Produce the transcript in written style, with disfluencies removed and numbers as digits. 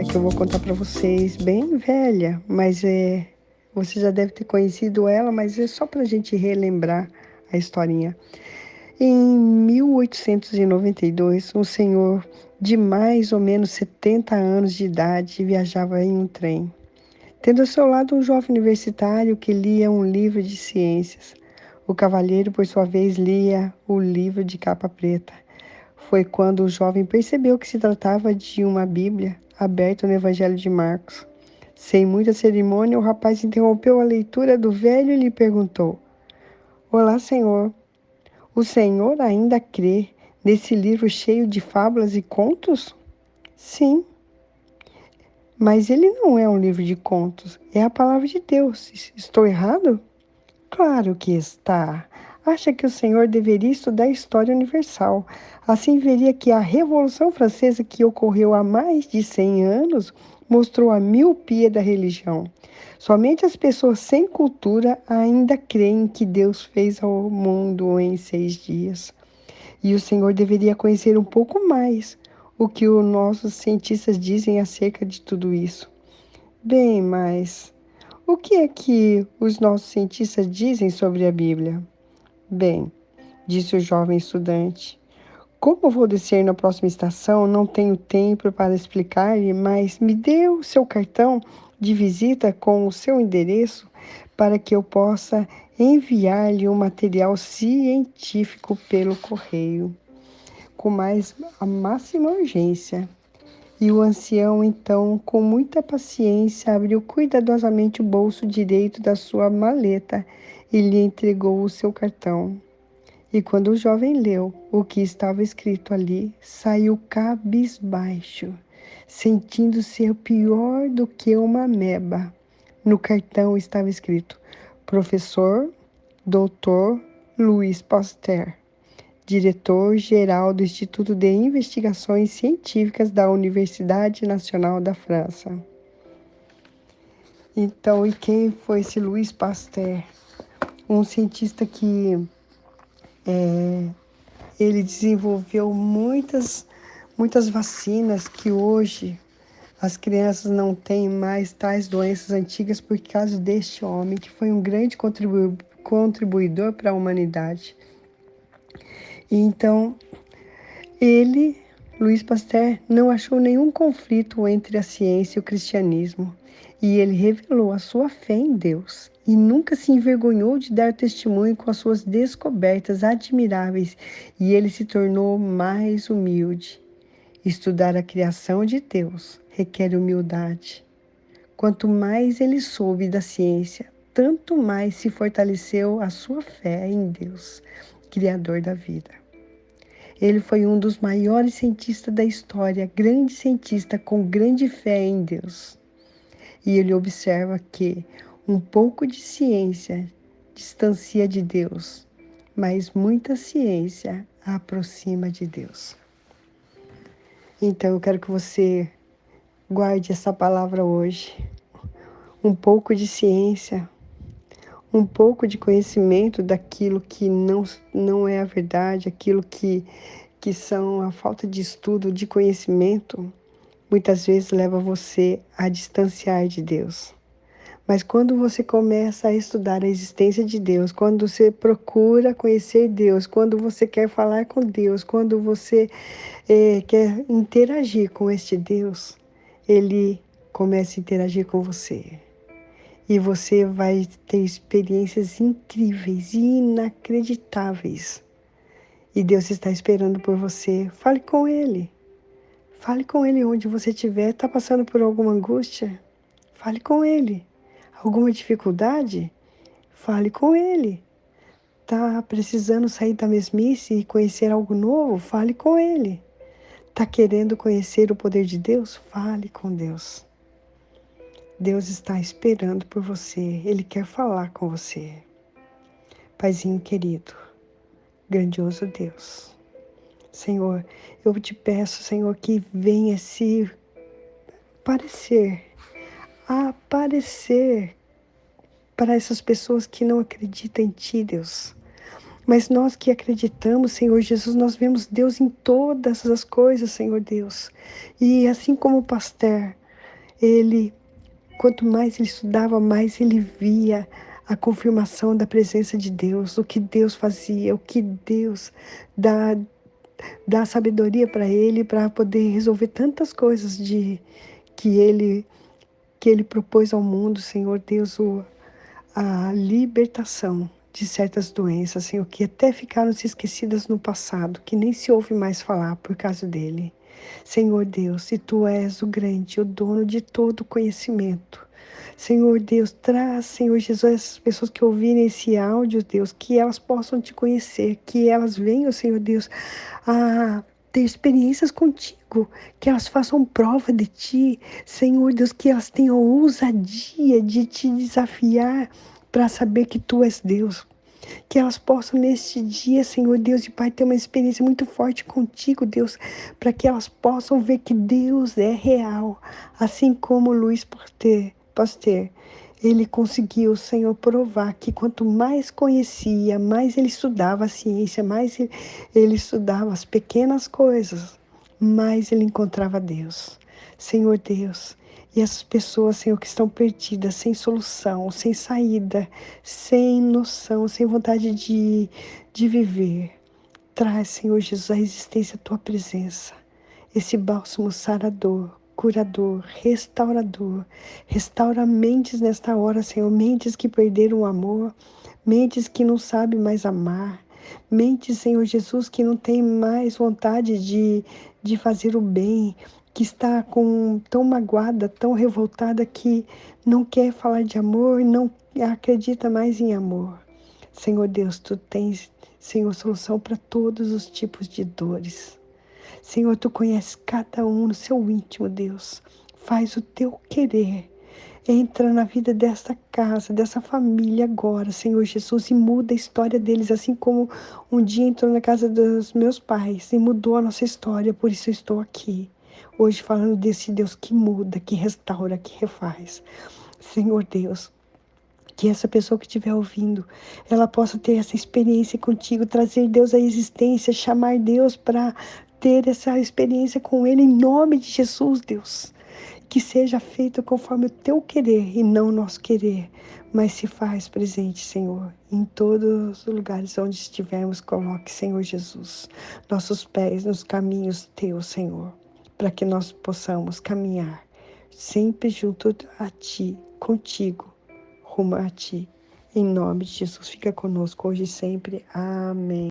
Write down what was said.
que eu vou contar para vocês, bem velha, mas você já deve ter conhecido ela, mas é só para a gente relembrar a historinha. Em 1892, um senhor de mais ou menos 70 anos de idade viajava em um trem, tendo ao seu lado um jovem universitário que lia um livro de ciências. O cavalheiro, por sua vez, lia o livro de capa preta. Foi quando o jovem percebeu que se tratava de uma Bíblia aberta no Evangelho de Marcos. Sem muita cerimônia, o rapaz interrompeu a leitura do velho e lhe perguntou: Olá, senhor. O senhor ainda crê nesse livro cheio de fábulas e contos? Sim, mas ele não é um livro de contos, é a palavra de Deus. Estou errado? Claro que está. Acha que o senhor deveria estudar história universal. Assim veria que a Revolução Francesa, que ocorreu há mais de 100 anos, mostrou a miopia da religião. Somente as pessoas sem cultura ainda creem que Deus fez ao mundo em 6 dias. E o senhor deveria conhecer um pouco mais o que os nossos cientistas dizem acerca de tudo isso. Bem, mas o que é que os nossos cientistas dizem sobre a Bíblia? Bem, disse o jovem estudante, como vou descer na próxima estação, não tenho tempo para explicar-lhe, mas me dê o seu cartão de visita com o seu endereço para que eu possa enviar-lhe um material científico pelo correio, com a máxima urgência. E o ancião, então, com muita paciência, abriu cuidadosamente o bolso direito da sua maleta e lhe entregou o seu cartão. E quando o jovem leu o que estava escrito ali, saiu cabisbaixo, sentindo-se pior do que uma ameba. No cartão estava escrito: Professor Dr. Louis Pasteur, diretor-geral do Instituto de Investigações Científicas da Universidade Nacional da França. Então, e quem foi esse Louis Pasteur? Um cientista que ele desenvolveu muitas vacinas que hoje as crianças não têm mais tais doenças antigas por causa deste homem, que foi um grande contribuidor para a humanidade. E então, ele, Louis Pasteur, não achou nenhum conflito entre a ciência e o cristianismo, e ele revelou a sua fé em Deus e nunca se envergonhou de dar testemunho com as suas descobertas admiráveis, e ele se tornou mais humilde. Estudar a criação de Deus requer humildade. Quanto mais ele soube da ciência, tanto mais se fortaleceu a sua fé em Deus, Criador da vida. Ele foi um dos maiores cientistas da história, grande cientista com grande fé em Deus. E ele observa que um pouco de ciência distancia de Deus, mas muita ciência aproxima de Deus. Então eu quero que você guarde essa palavra hoje. Um pouco de ciência, um pouco de conhecimento daquilo que não é a verdade, aquilo que são a falta de estudo, de conhecimento, muitas vezes leva você a distanciar de Deus. Mas quando você começa a estudar a existência de Deus, quando você procura conhecer Deus, quando você quer falar com Deus, quando você quer interagir com este Deus, Ele começa a interagir com você. E você vai ter experiências incríveis e inacreditáveis. E Deus está esperando por você. Fale com Ele. Fale com Ele onde você estiver. Está passando por alguma angústia? Fale com Ele. Alguma dificuldade? Fale com Ele. Está precisando sair da mesmice e conhecer algo novo? Fale com Ele. Está querendo conhecer o poder de Deus? Fale com Deus. Deus está esperando por você. Ele quer falar com você. Paizinho querido, grandioso Deus. Senhor, eu te peço, Senhor, que venha se aparecer para essas pessoas que não acreditam em Ti, Deus. Mas nós que acreditamos, Senhor Jesus, nós vemos Deus em todas as coisas, Senhor Deus. E assim como o Pasteur, Ele, quanto mais ele estudava, mais ele via a confirmação da presença de Deus, o que Deus fazia, o que Deus dá sabedoria para ele, para poder resolver tantas coisas que ele que ele propôs ao mundo, Senhor Deus, a libertação de certas doenças, Senhor, que até ficaram se esquecidas no passado, que nem se ouve mais falar por causa dele. Senhor Deus, e Tu és o grande, o dono de todo conhecimento. Senhor Deus, traz, Senhor Jesus, essas pessoas que ouvirem esse áudio, Deus, que elas possam Te conhecer, que elas venham, Senhor Deus, a ter experiências contigo, que elas façam prova de Ti, Senhor Deus, que elas tenham ousadia de Te desafiar para saber que Tu és Deus. Que elas possam neste dia, Senhor Deus e Pai, ter uma experiência muito forte contigo, Deus, para que elas possam ver que Deus é real, assim como Luiz Pasteur, ele conseguiu, Senhor, provar que quanto mais conhecia, mais ele estudava a ciência, mais ele estudava as pequenas coisas, mais ele encontrava Deus. Senhor Deus, e essas pessoas, Senhor, que estão perdidas, sem solução, sem saída, sem noção, sem vontade de viver. Traz, Senhor Jesus, a existência a Tua presença. Esse bálsamo sarador, curador, restaurador. Restaura mentes nesta hora, Senhor. Mentes que perderam o amor. Mentes que não sabem mais amar. Mentes, Senhor Jesus, que não tem mais vontade de fazer o bem, que está tão magoada, tão revoltada, que não quer falar de amor, não acredita mais em amor. Senhor Deus, Tu tens, Senhor, solução para todos os tipos de dores. Senhor, Tu conheces cada um no seu íntimo, Deus. Faz o Teu querer. Entra na vida desta casa, dessa família agora, Senhor Jesus, e muda a história deles, assim como um dia entrou na casa dos meus pais e mudou a nossa história, por isso eu estou aqui. Hoje falando desse Deus que muda, que restaura, que refaz. Senhor Deus, que essa pessoa que estiver ouvindo, ela possa ter essa experiência contigo, trazer Deus à existência, chamar Deus para ter essa experiência com Ele, em nome de Jesus, Deus. Que seja feito conforme o Teu querer e não o nosso querer, mas se faz presente, Senhor, em todos os lugares onde estivermos, coloque, Senhor Jesus, nossos pés nos caminhos Teus, Senhor, para que nós possamos caminhar sempre junto a Ti, contigo, rumo a Ti. Em nome de Jesus, fica conosco hoje e sempre. Amém.